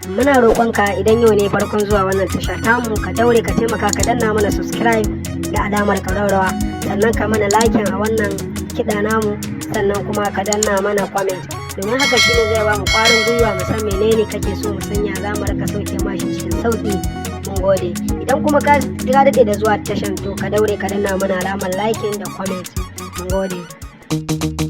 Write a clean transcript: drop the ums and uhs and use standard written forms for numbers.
Muna roƙonka idan yau ne farkon zuwa wannan tasha tamu ka daure ka taimaka ka danna mana subscribe da alamar ƙararrawa, sannan ka mana liking a wannan kiɗa namu, sannan kuma ka danna mana comment, domin haka shine zai ba mu ƙwarin gwiwa mu san menene kake so mu sanya za mu rika sauke mashi cikin sauƙi. Mun gode. Idan kuma ka daɗe da zuwa tashan to ka daure ka danna mana alamar liking da comment. Mun gode.